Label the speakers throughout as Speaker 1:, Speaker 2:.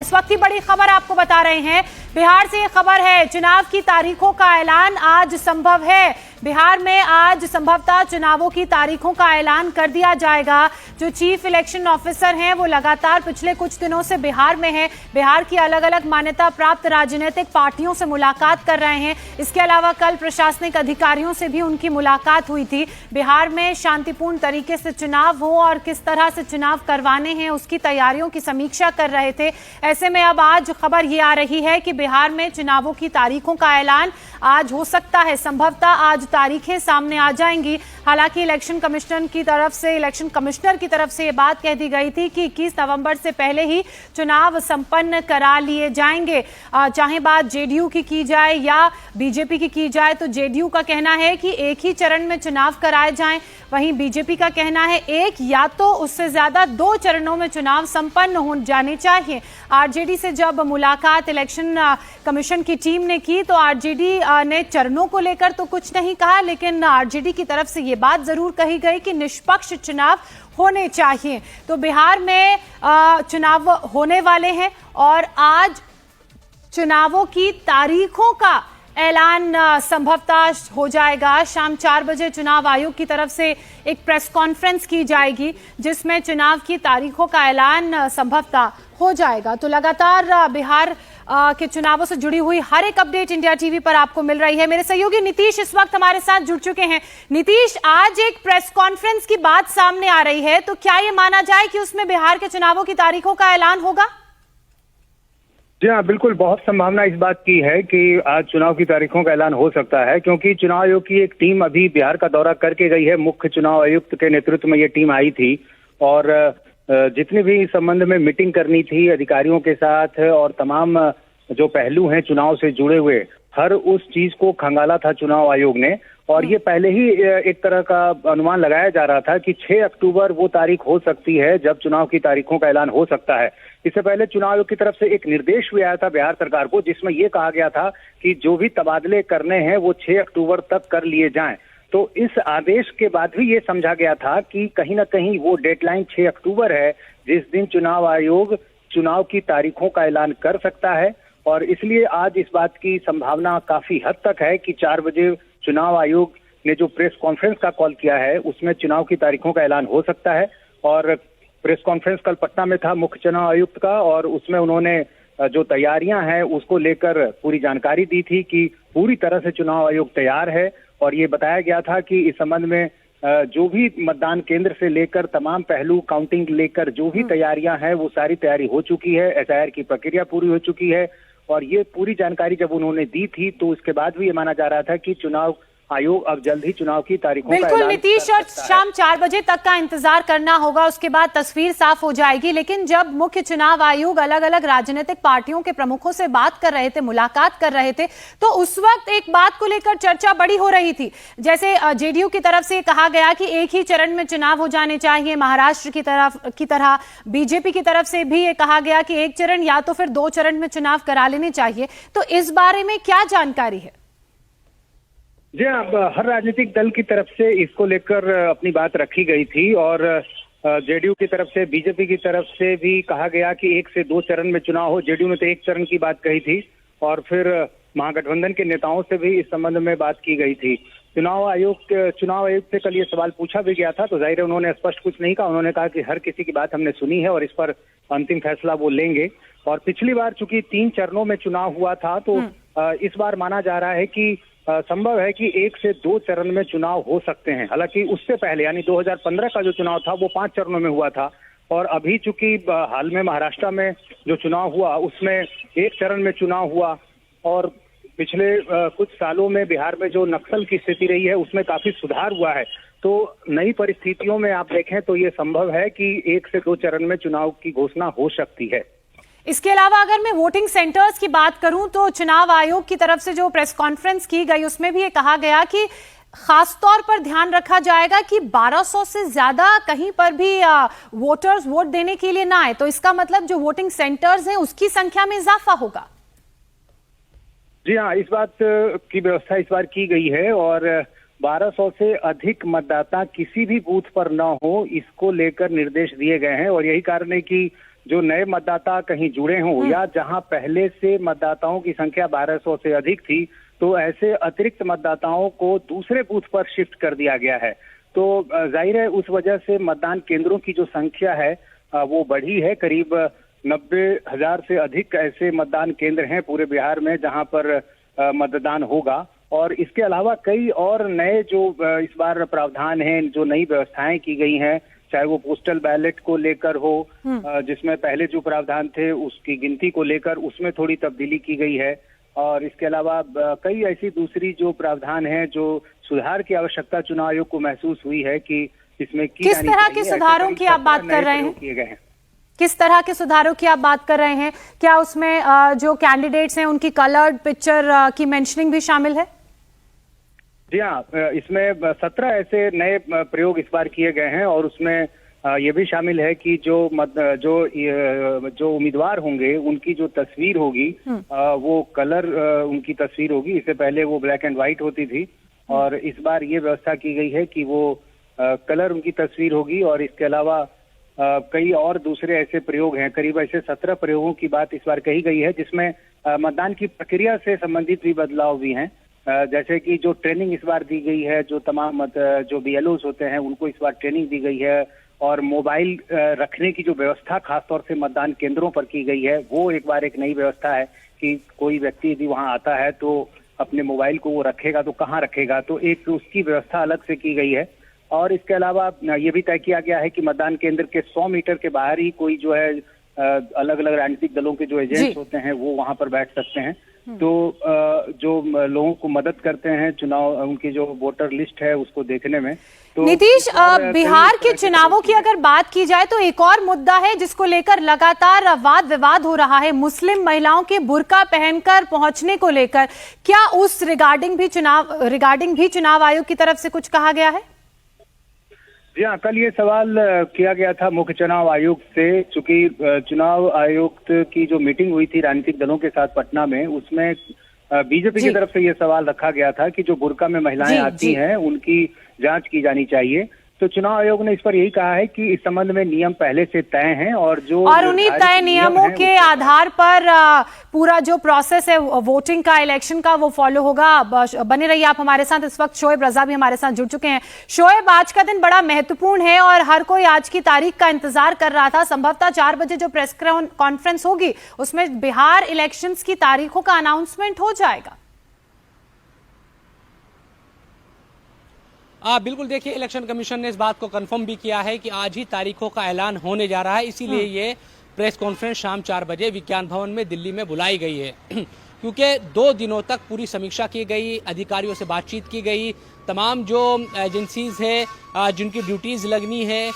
Speaker 1: इस वक्त की बड़ी खबर आपको बता रहे हैं। बिहार से ये खबर है, चुनाव की तारीखों का ऐलान आज संभव है। बिहार में आज संभवतः चुनावों की तारीखों का ऐलान कर दिया जाएगा। जो चीफ इलेक्शन ऑफिसर हैं वो लगातार पिछले कुछ दिनों से बिहार में हैं। बिहार की अलग अलग मान्यता प्राप्त राजनीतिक पार्टियों से मुलाकात कर रहे हैं। इसके अलावा कल प्रशासनिक अधिकारियों से भी उनकी मुलाकात हुई थी। बिहार में शांतिपूर्ण तरीके से चुनाव हो और किस तरह से चुनाव करवाने हैं उसकी तैयारियों की समीक्षा कर रहे थे। ऐसे में अब आज खबर ये आ रही है कि बिहार में चुनावों की तारीखों का ऐलान आज हो सकता है। संभवतः आज तारीखें सामने आ जाएंगी। हालांकि इलेक्शन कमिश्नर की तरफ से ये बात कह दी गई थी कि 21 नवंबर से पहले ही चुनाव संपन्न करा लिए जाएंगे। चाहे बात जेडीयू की जाए या बीजेपी की जाए, तो जेडीयू का कहना है कि एक ही चरण में चुनाव कराए जाएं। वहीं बीजेपी का कहना है एक या तो उससे ज्यादा 2 चरणों में चुनाव संपन्न हो जाने चाहिए। आरजेडी से जब मुलाकात इलेक्शन कमीशन की टीम ने की तो आरजेडी ने चरणों को लेकर तो कुछ नहीं कहा, लेकिन आरजेडी की तरफ से ये बात जरूर कही गई कि निष्पक्ष चुनाव होने चाहिए। तो बिहार में चुनाव होने वाले हैं और आज चुनावों की तारीखों का ऐलान संभवतः हो जाएगा। शाम 4 बजे चुनाव आयोग की तरफ से एक प्रेस कॉन्फ्रेंस की जाएगी जिसमें चुनाव की तारीखों का ऐलान संभवतः हो जाएगा। तो लगातार बिहार के चुनावों से जुड़ी हुई हर एक अपडेट इंडिया टीवी पर आपको मिल रही है। मेरे सहयोगी नीतीश इस वक्त हमारे साथ जुड़ चुके हैं। नीतीश, आज एक प्रेस कॉन्फ्रेंस की बात सामने आ रही है, तो क्या ये माना जाए कि उसमें बिहार के चुनावों की तारीखों का ऐलान होगा?
Speaker 2: जी हाँ, बिल्कुल। बहुत संभावना इस बात की है कि आज चुनाव की तारीखों का ऐलान हो सकता है, क्योंकि चुनाव आयोग की एक टीम अभी बिहार का दौरा करके गई है। मुख्य चुनाव आयुक्त के नेतृत्व में ये टीम आई थी और जितनी भी इस संबंध में मीटिंग करनी थी अधिकारियों के साथ और तमाम जो पहलू हैं चुनाव से जुड़े हुए, हर उस चीज को खंगाला था चुनाव आयोग ने। और ये पहले ही एक तरह का अनुमान लगाया जा रहा था कि 6 अक्टूबर वो तारीख हो सकती है जब चुनाव की तारीखों का ऐलान हो सकता है। इससे पहले चुनाव आयोग की तरफ से एक निर्देश भी आया था बिहार सरकार को, जिसमें ये कहा गया था कि जो भी तबादले करने हैं वो 6 अक्टूबर तक कर लिए जाएं। तो इस आदेश के बाद भी ये समझा गया था कि कहीं ना कहीं वो डेडलाइन 6 अक्टूबर है जिस दिन चुनाव आयोग चुनाव की तारीखों का ऐलान कर सकता है। और इसलिए आज इस बात की संभावना काफी हद तक है कि 4 बजे चुनाव आयोग ने जो प्रेस कॉन्फ्रेंस का कॉल किया है उसमें चुनाव की तारीखों का ऐलान हो सकता है। और प्रेस कॉन्फ्रेंस कल पटना में था मुख्य चुनाव आयुक्त का, और उसमें उन्होंने जो तैयारियां हैं उसको लेकर पूरी जानकारी दी थी कि पूरी तरह से चुनाव आयोग तैयार है। और ये बताया गया था कि इस संबंध में जो भी मतदान केंद्र से लेकर तमाम पहलू काउंटिंग लेकर जो भी तैयारियां हैं वो सारी तैयारी हो चुकी है। एसआईआर की प्रक्रिया पूरी हो चुकी है। और ये पूरी जानकारी जब उन्होंने दी थी तो उसके बाद भी ये माना जा रहा था कि चुनाव आयोग अब जल्द ही चुनाव की तारीखों का ऐलान कर सकता है।
Speaker 1: बिल्कुल नीतीश, और शाम 4 बजे तक का इंतजार करना होगा, उसके बाद तस्वीर साफ हो जाएगी। लेकिन जब मुख्य चुनाव आयोग अलग अलग राजनीतिक पार्टियों के प्रमुखों से बात कर रहे थे, मुलाकात कर रहे थे, तो उस वक्त एक बात को लेकर चर्चा बड़ी हो रही थी। जैसे जेडीयू की तरफ से कहा गया कि एक ही चरण में चुनाव हो जाने चाहिए, महाराष्ट्र की तरह बीजेपी की तरफ से भी ये कहा गया कि एक चरण या तो फिर 2 चरण में चुनाव करा लेने चाहिए। तो इस बारे में क्या जानकारी है?
Speaker 2: जी हाँ, हर राजनीतिक दल की तरफ से इसको लेकर अपनी बात रखी गई थी और जेडीयू की तरफ से बीजेपी की तरफ से भी कहा गया कि 1 से 2 चरण में चुनाव हो। जेडीयू ने तो 1 चरण की बात कही थी और फिर महागठबंधन के नेताओं से भी इस संबंध में बात की गई थी। चुनाव आयोग से कल ये सवाल पूछा भी गया था तो जाहिर है उन्होंने स्पष्ट कुछ नहीं कहा। उन्होंने कहा कि हर किसी की बात हमने सुनी है और इस पर अंतिम फैसला वो लेंगे। और पिछली बार चूंकि 3 चरणों में चुनाव हुआ था तो इस बार माना जा रहा है कि संभव है कि 1 से 2 चरण में चुनाव हो सकते हैं। हालांकि उससे पहले यानी 2015 का जो चुनाव था वो 5 चरणों में हुआ था। और अभी चूंकि हाल में महाराष्ट्र में जो चुनाव हुआ उसमें 1 चरण में चुनाव हुआ और पिछले कुछ सालों में बिहार में जो नक्सल की स्थिति रही है उसमें काफी सुधार हुआ है। तो नई परिस्थितियों में आप देखें तो ये संभव है कि 1 से 2 चरण में चुनाव की घोषणा हो सकती है।
Speaker 1: इसके अलावा अगर मैं वोटिंग सेंटर्स की बात करूं तो चुनाव आयोग की तरफ से जो प्रेस कॉन्फ्रेंस की गई उसमें भी ये कहा गया कि खास तौर पर ध्यान रखा जाएगा कि 1200 से ज्यादा कहीं पर भी वोटर्स वोट देने के लिए ना आए। तो इसका मतलब जो वोटिंग सेंटर्स हैं उसकी संख्या में इजाफा होगा।
Speaker 2: जी हाँ, इस बात की व्यवस्था इस बार की गई है और 1200 से अधिक मतदाता किसी भी बूथ पर न हो इसको लेकर निर्देश दिए गए हैं। और यही कारण है कि जो नए मतदाता कहीं जुड़े हों या जहां पहले से मतदाताओं की संख्या 1200 से अधिक थी, तो ऐसे अतिरिक्त मतदाताओं को दूसरे बूथ पर शिफ्ट कर दिया गया है। तो जाहिर है उस वजह से मतदान केंद्रों की जो संख्या है वो बढ़ी है। करीब 90,000 से अधिक ऐसे मतदान केंद्र हैं पूरे बिहार में जहां पर मतदान होगा। और इसके अलावा कई और नए जो इस बार प्रावधान हैं, जो नई व्यवस्थाएं की गई हैं, चाहे वो पोस्टल बैलेट को लेकर हो, जिसमें पहले जो प्रावधान थे उसकी गिनती को लेकर उसमें थोड़ी तब्दीली की गई है। और इसके अलावा कई ऐसी दूसरी जो प्रावधान हैं जो सुधार की आवश्यकता चुनाव आयोग को महसूस हुई है कि इसमें
Speaker 1: किस तरह के सुधारों की आप बात कर रहे हैं?
Speaker 2: किए गए हैं।
Speaker 1: किस तरह के सुधारों की आप बात कर रहे हैं? क्या उसमें जो कैंडिडेट्स हैं उनकी कलर्ड पिक्चर की मेंशनिंग भी शामिल है?
Speaker 2: जी हाँ, इसमें 17 ऐसे नए प्रयोग इस बार किए गए हैं और उसमें ये भी शामिल है कि जो उम्मीदवार होंगे उनकी जो तस्वीर होगी वो कलर उनकी तस्वीर होगी। इससे पहले वो ब्लैक एंड व्हाइट होती थी और इस बार ये व्यवस्था की गई है कि वो कलर उनकी तस्वीर होगी। और इसके अलावा कई और दूसरे ऐसे प्रयोग हैं, करीब ऐसे 17 प्रयोगों की बात इस बार कही गई है, जिसमें मतदान की प्रक्रिया से संबंधित भी बदलाव भी हैं। जैसे कि जो ट्रेनिंग इस बार दी गई है, जो तमाम जो BLOs होते हैं उनको इस बार ट्रेनिंग दी गई है और मोबाइल रखने की जो व्यवस्था खासतौर से मतदान केंद्रों पर की गई है, वो एक बार एक नई व्यवस्था है कि कोई व्यक्ति यदि वहां आता है तो अपने मोबाइल को वो रखेगा तो कहाँ रखेगा, तो एक उसकी व्यवस्था अलग से की गई है। और इसके अलावा ये भी तय किया गया है कि मतदान केंद्र के 100 मीटर के बाहर ही कोई जो है अलग अलग राजनीतिक दलों के जो एजेंट्स होते हैं वो वहां पर बैठ सकते हैं। तो जो लोगों को मदद करते हैं चुनाव, उनकी जो वोटर लिस्ट है उसको देखने में। तो
Speaker 1: नीतीश, बिहार के चुनावों की अगर बात की जाए तो एक और मुद्दा है जिसको लेकर लगातार वाद विवाद हो रहा है, मुस्लिम महिलाओं के बुर्का पहनकर पहुंचने को लेकर। क्या उस रिगार्डिंग भी चुनाव आयोग की तरफ से कुछ कहा गया है?
Speaker 2: जी हाँ, कल ये सवाल किया गया था मुख्य चुनाव आयुक्त से, चूंकि चुनाव आयुक्त की जो मीटिंग हुई थी राजनीतिक दलों के साथ पटना में, उसमें बीजेपी की तरफ से ये सवाल रखा गया था कि जो बुर्का में महिलाएं आती हैं उनकी जांच की जानी चाहिए। तो चुनाव आयोग ने इस पर यही कहा है कि इस संबंध में नियम पहले से तय हैं और
Speaker 1: उन्हीं तय नियमों के आधार पर पूरा जो प्रोसेस है वोटिंग का, इलेक्शन का, वो फॉलो होगा। बने रहिए आप हमारे साथ। इस वक्त शोएब रजा भी हमारे साथ जुड़ चुके हैं। शोएब, आज का दिन बड़ा महत्वपूर्ण है और हर कोई आज की तारीख का इंतजार कर रहा था। संभवतः 4 बजे जो प्रेस कॉन्फ्रेंस होगी उसमें बिहार इलेक्शंस की तारीखों का अनाउंसमेंट हो जाएगा।
Speaker 3: बिल्कुल, देखिए इलेक्शन कमीशन ने इस बात को कंफर्म भी किया है कि आज ही तारीखों का ऐलान होने जा रहा है, इसीलिए ये प्रेस कॉन्फ्रेंस शाम 4 बजे विज्ञान भवन में दिल्ली में बुलाई गई है क्योंकि 2 दिनों तक पूरी समीक्षा की गई, अधिकारियों से बातचीत की गई, तमाम जो एजेंसीज है जिनकी ड्यूटीज़ लगनी है,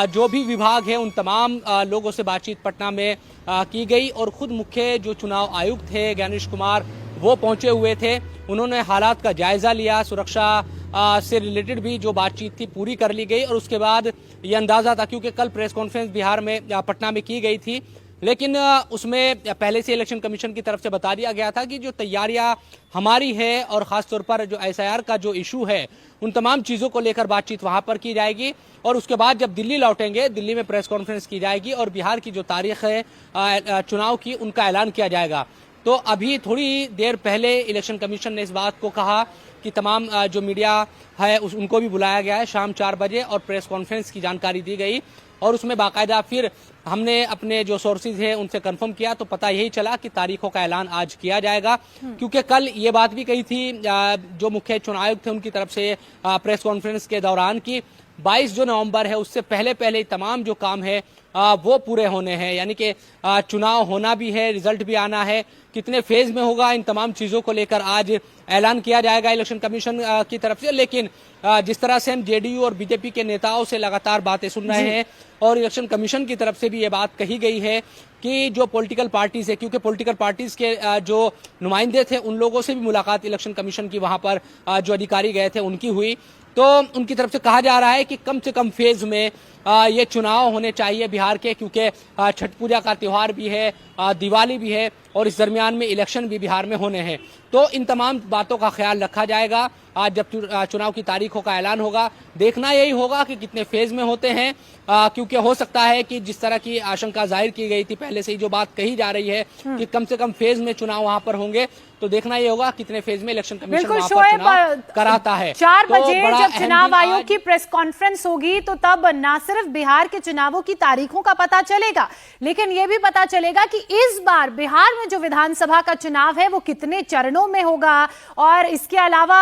Speaker 3: जो भी विभाग है उन तमाम लोगों से बातचीत पटना में की गई। और खुद मुख्य जो चुनाव आयुक्त थे ज्ञानेश कुमार, वो पहुंचे हुए थे। उन्होंने हालात का जायजा लिया, सुरक्षा से रिलेटेड भी जो बातचीत थी पूरी कर ली गई। और उसके बाद ये अंदाज़ा था, क्योंकि कल प्रेस कॉन्फ्रेंस बिहार में पटना में की गई थी, लेकिन उसमें पहले से इलेक्शन कमीशन की तरफ से बता दिया गया था कि जो तैयारियां हमारी है और ख़ास तौर पर जो SIR का जो इशू है उन तमाम चीज़ों को लेकर बातचीत वहां पर की जाएगी। और उसके बाद जब दिल्ली लौटेंगे, दिल्ली में प्रेस कॉन्फ्रेंस की जाएगी और बिहार की जो तारीख है चुनाव की, उनका ऐलान किया जाएगा। तो अभी थोड़ी देर पहले इलेक्शन कमीशन ने इस बात को कहा कि तमाम जो मीडिया है उनको भी बुलाया गया है शाम 4 बजे और प्रेस कॉन्फ्रेंस की जानकारी दी गई। और उसमें बाकायदा फिर हमने अपने जो सोर्सेज हैं उनसे कंफर्म किया तो पता यही चला कि तारीखों का ऐलान आज किया जाएगा, क्योंकि कल ये बात भी कही थी जो मुख्य चुनाव आयुक्त थे उनकी तरफ से प्रेस कॉन्फ्रेंस के दौरान कि 22 जो नवंबर है उससे पहले तमाम जो काम है वो पूरे होने हैं, यानी कि चुनाव होना भी है, रिजल्ट भी आना है, कितने फेज में होगा, इन तमाम चीज़ों को लेकर आज ऐलान किया जाएगा इलेक्शन कमीशन की तरफ से। लेकिन जिस तरह से हम JDU और BJP के नेताओं से लगातार बातें सुन रहे हैं और इलेक्शन कमीशन की तरफ से भी ये बात कही गई है कि जो पॉलिटिकल पार्टीज है, क्योंकि पॉलिटिकल पार्टीज के जो नुमाइंदे थे उन लोगों से भी मुलाकात इलेक्शन कमीशन की वहां पर जो अधिकारी गए थे उनकी हुई, तो उनकी तरफ से कहा जा रहा है कि कम से कम फेज में ये चुनाव होने चाहिए बिहार के, क्योंकि छठ पूजा का त्यौहार भी है, दिवाली भी है और इस दरमियान में इलेक्शन भी बिहार में होने हैं। तो इन तमाम बातों का ख्याल रखा जाएगा आज जब चुनाव की तारीखों का ऐलान होगा। देखना यही होगा कि कितने फेज में होते हैं, क्योंकि हो सकता है कि जिस तरह की आशंका जाहिर की गई थी, पहले से ही जो बात कही जा रही है कि कम से कम फेज में चुनाव वहां पर होंगे, तो देखना ये होगा कितने फेज में इलेक्शन कमीशन वहां पर चुनाव कराता है।
Speaker 1: 4
Speaker 3: तो
Speaker 1: बजे जब चुनाव आयोग की प्रेस कॉन्फ्रेंस होगी तो तब ना सिर्फ बिहार के चुनावों की तारीखों का पता चलेगा, लेकिन यह भी पता चलेगा कि इस बार बिहार में जो विधानसभा का चुनाव है वो कितने चरणों में होगा। और इसके अलावा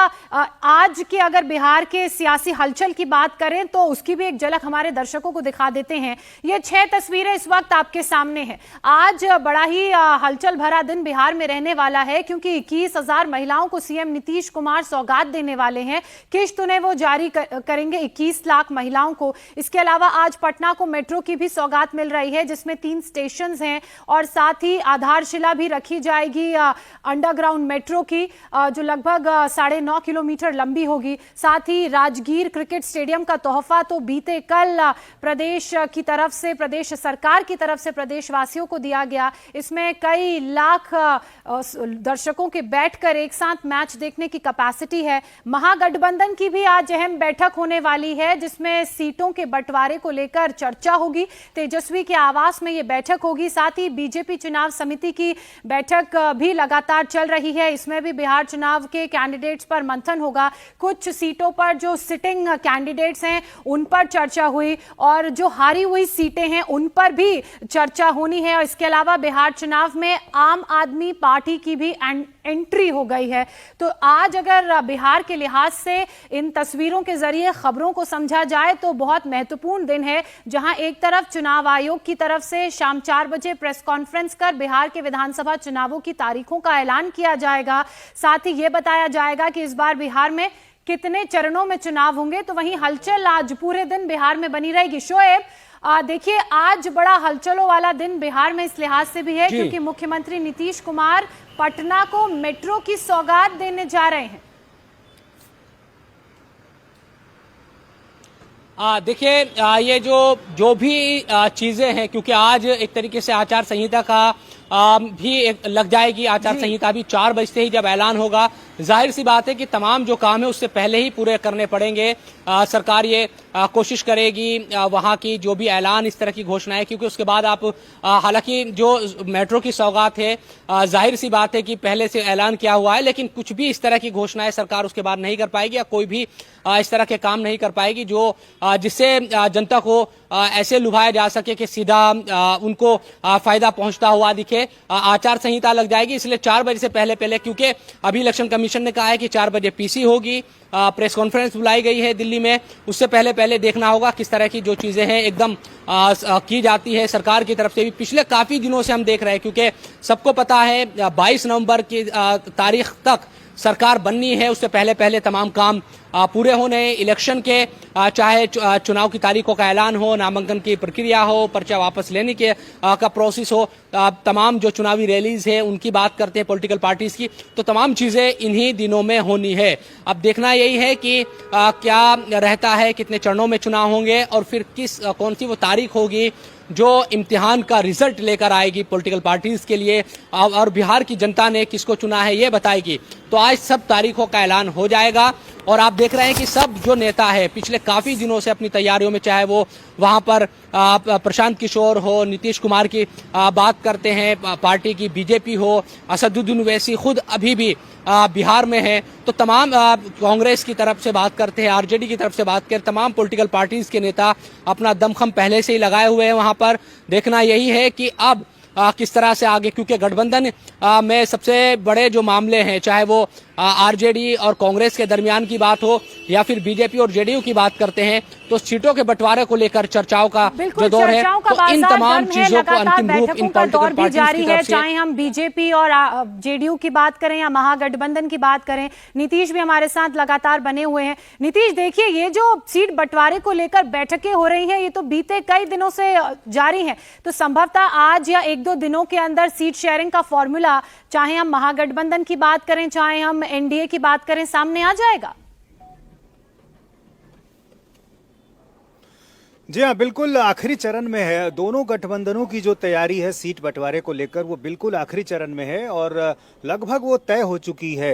Speaker 1: आज के अगर बिहार के सियासी हलचल की बात करें तो उसकी भी एक झलक हमारे दर्शकों को दिखा देते हैं। ये 6 तस्वीरें इस वक्त आपके सामने हैं। आज बड़ा ही हलचल भरा दिन बिहार में रहने वाला है, क्योंकि 21,000 महिलाओं को सीएम नीतीश कुमार सौगात देने वाले हैं। किश्त उन्हें वो जारी करेंगे 21 लाख महिलाओं को। इसके अलावा आज पटना को मेट्रो की भी सौगात मिल रही है, जिसमें 3 स्टेशन हैं और साथ ही आधारशिला भी रखी जाएगी अंडरग्राउंड मेट्रो की, जो लगभग 9.5 किलोमीटर लंबी होगी। साथ ही राजगीर क्रिकेट स्टेडियम का तोहफा तो बीते कल प्रदेश की तरफ से, प्रदेश सरकार की तरफ से प्रदेशवासियों को दिया गया। इसमें कई लाख दर्शकों के बैठकर एक साथ मैच देखने की कैपेसिटी है। महागठबंधन की भी आज अहम बैठक होने वाली है, जिसमें सीटों के बंटवारे को लेकर चर्चा होगी। तेजस्वी के आवास में यह बैठक होगी। साथ ही बीजेपी चुनाव समिति की बैठक भी लगातार चल रही है। इसमें भी बिहार चुनाव के कैंडिडेट्स पर मंथन होगा। कुछ सीटों पर जो सिटिंग कैंडिडेट्स हैं उन पर चर्चा हुई और जो हारी हुई सीटें हैं उन पर भी चर्चा होनी है। और इसके अलावा बिहार चुनाव में आम आदमी पार्टी की भी एंट्री हो गई है। तो आज अगर बिहार के लिहाज से इन तस्वीरों के जरिए खबरों को समझा जाए तो बहुत महत्वपूर्ण दिन है, जहां एक तरफ चुनाव आयोग की तरफ से शाम 4 बजे प्रेस कॉन्फ्रेंस कर बिहार के विधानसभा चुनावों की तारीखों का ऐलान किया जाएगा। साथ ही यह बताया जाएगा कि इस बार बिहार में कितने चरणों में चुनाव होंगे। तो वहीं हलचल आज पूरे दिन बिहार में बनी रहेगी। शोएब, देखिए आज बड़ा हलचलों वाला दिन बिहार में इस लिहाज से भी है क्योंकि मुख्यमंत्री नीतीश कुमार पटना को मेट्रो की सौगात देने जा रहे हैं।
Speaker 3: देखिए ये जो भी चीजें हैं, क्योंकि आज एक तरीके से आचार संहिता का भी लग जाएगी। आचार संहिता भी 4 बजते ही जब ऐलान होगा, जाहिर सी बात है कि तमाम जो काम है उससे पहले ही पूरे करने पड़ेंगे। सरकार ये कोशिश करेगी वहां की जो भी ऐलान इस तरह की घोषणाएं, क्योंकि उसके बाद आप हालांकि जो मेट्रो की सौगात है जाहिर सी बात है कि पहले से ऐलान किया हुआ है, लेकिन कुछ भी इस तरह की घोषणाएं सरकार उसके बाद नहीं कर पाएगी या कोई भी इस तरह के काम नहीं कर पाएगी जो जिससे जनता को ऐसे लुभाया जा सके कि सीधा उनको फायदा पहुंचता हुआ दिखे। आचार संहिता लग जाएगी, इसलिए 4 बजे से पहले क्योंकि अभी इलेक्शन कमीशन ने कहा है कि 4 बजे पीसी होगी, प्रेस कॉन्फ्रेंस बुलाई गई है दिल्ली में, उससे पहले देखना होगा किस तरह की जो चीजें हैं एकदम की जाती है सरकार की तरफ से भी। पिछले काफी दिनों से हम देख रहे हैं, क्योंकि सबको पता है 22 नवंबर की तारीख तक सरकार बननी है, उससे पहले तमाम काम पूरे होने। इलेक्शन के चाहे चुनाव की तारीखों का ऐलान हो, नामांकन की प्रक्रिया हो, पर्चा वापस लेने के का प्रोसेस हो, तमाम जो चुनावी रैलीज है उनकी बात करते हैं पॉलिटिकल पार्टीज की, तो तमाम चीजें इन्हीं दिनों में होनी है। अब देखना यही है कि क्या रहता है, कितने चरणों में चुनाव होंगे और फिर कौन सी वो तारीख होगी जो इम्तिहान का रिजल्ट लेकर आएगी पॉलिटिकल पार्टीज के लिए और बिहार की जनता ने किसको चुना है ये बताएगी। तो आज सब तारीखों का ऐलान हो जाएगा और आप देख रहे हैं कि सब जो नेता है पिछले काफी दिनों से अपनी तैयारियों में, चाहे वो वहां पर प्रशांत किशोर हो, नीतीश कुमार की बात करते हैं, पार्टी की बीजेपी हो, असदुद्दीन ओवैसी खुद अभी भी बिहार में है, तो तमाम कांग्रेस की तरफ से बात करते हैं, आरजेडी की तरफ से बात करते, तमाम पॉलिटिकल पार्टीज के नेता अपना दमखम पहले से ही लगाए हुए हैं वहां पर। देखना यही है कि अब किस तरह से आगे, क्योंकि गठबंधन में सबसे बड़े जो मामले हैं, चाहे वो आरजेडी और कांग्रेस के दरमियान की बात हो या फिर बीजेपी और जेडीयू की बात करते हैं, तो सीटों के बंटवारे को लेकर चर्चाओं का जो दौर है, तो इन तमाम चीजों को अंतिम रूप इन पॉलिटिकल पार्टीज की तरफ से,
Speaker 1: चाहे हम बीजेपी और जेडीयू की बात करें या महागठबंधन की बात करें। नीतीश भी हमारे साथ लगातार बने हुए हैं। नीतीश, देखिए ये जो सीट बंटवारे को लेकर बैठकें हो रही हैं, ये तो बीते कई दिनों से जारी है, तो संभवतः आज या 1-2 दिनों के अंदर सीट शेयरिंग का फॉर्मूला, चाहे हम महागठबंधन की बात करें चाहे हम एनडीए की बात करें, सामने आ जाएगा।
Speaker 4: जी हाँ, बिल्कुल आखिरी चरण में है। दोनों गठबंधनों की जो तैयारी है सीट बंटवारे को लेकर वो बिल्कुल आखिरी चरण में है और लगभग वो तय हो चुकी है।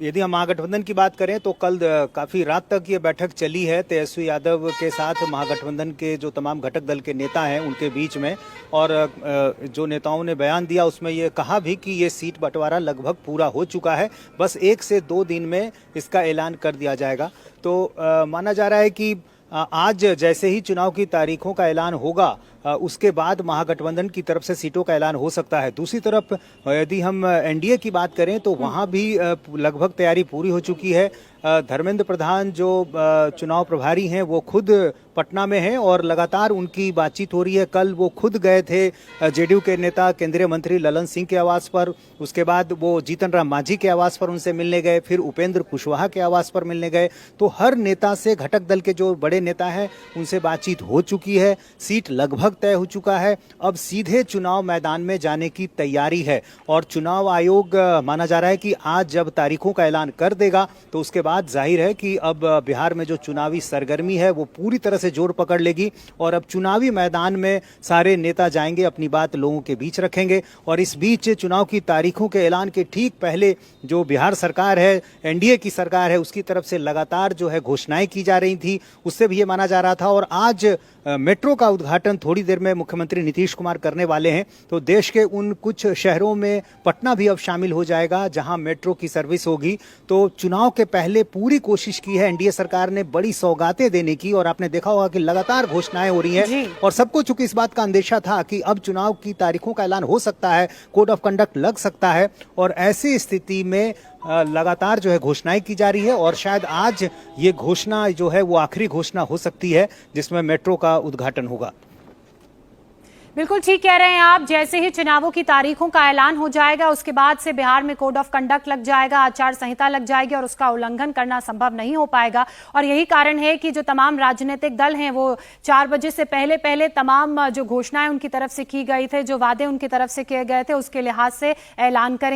Speaker 4: यदि हम महागठबंधन की बात करें तो कल काफी रात तक ये बैठक चली है तेजस्वी यादव के साथ महागठबंधन के जो तमाम घटक दल के नेता हैं उनके बीच में, और जो नेताओं ने बयान दिया उसमें ये कहा भी कि ये सीट बंटवारा लगभग पूरा हो चुका है, बस 1 से 2 दिन में इसका ऐलान कर दिया जाएगा। तो माना जा रहा है कि आज जैसे ही चुनाव की तारीखों का ऐलान होगा उसके बाद महागठबंधन की तरफ से सीटों का ऐलान हो सकता है। दूसरी तरफ यदि हम एनडीए की बात करें तो वहां भी लगभग तैयारी पूरी हो चुकी है। धर्मेंद्र प्रधान जो चुनाव प्रभारी हैं वो खुद पटना में हैं और लगातार उनकी बातचीत हो रही है। कल वो खुद गए थे जेडीयू के नेता केंद्रीय मंत्री ललन सिंह के आवास पर, उसके बाद वो जीतन राम मांझी के आवास पर उनसे मिलने गए, फिर उपेंद्र कुशवाहा के आवास पर मिलने गए। तो हर नेता से, घटक दल के जो बड़े नेता हैं उनसे बातचीत हो चुकी है, सीट लगभग तय हो चुका है। अब सीधे चुनाव मैदान में जाने की तैयारी है और चुनाव आयोग माना जा रहा है कि आज जब तारीखों का ऐलान कर देगा तो उसके बाद जाहिर है कि अब बिहार में जो चुनावी सरगर्मी है वो पूरी तरह से जोर पकड़ लेगी और अब चुनावी मैदान में सारे नेता जाएंगे, अपनी बात लोगों के बीच रखेंगे। और इस बीच चुनाव की तारीखों के ऐलान के ठीक पहले जो बिहार सरकार है, एनडीए की सरकार है, उसकी तरफ से लगातार जो है घोषणाएं की जा रही थी, उससे भी ये माना जा रहा था। और आज मेट्रो का उद्घाटन थोड़ी देर में मुख्यमंत्री नीतीश कुमार करने वाले हैं। तो देश के उन कुछ शहरों में पटना भी अब शामिल हो जाएगा जहां मेट्रो की सर्विस होगी। तो चुनाव के पहले पूरी कोशिश की है एनडीए सरकार ने बड़ी सौगातें देने की, और आपने देखा होगा कि लगातार घोषणाएं हो रही हैं और सबको चूंकि इस बात का अंदेशा था कि अब चुनाव की तारीखों का ऐलान हो सकता है, कोड ऑफ कंडक्ट लग सकता है, और ऐसी स्थिति में लगातार जो है घोषणाएं की जा रही है। और शायद आज ये घोषणा जो है वो आखिरी घोषणा हो सकती है जिसमें मेट्रो का उद्घाटन होगा।
Speaker 1: बिल्कुल ठीक कह रहे हैं आप। जैसे ही चुनावों की तारीखों का ऐलान हो जाएगा उसके बाद से बिहार में कोड ऑफ कंडक्ट लग जाएगा, आचार संहिता लग जाएगी और उसका उल्लंघन करना संभव नहीं हो पाएगा। और यही कारण है कि जो तमाम राजनीतिक दल हैं वो 4 बजे से पहले तमाम जो घोषणाएं उनकी तरफ से की गई थे, जो वादे उनकी तरफ से किए गए थे, उसके लिहाज से ऐलान करें।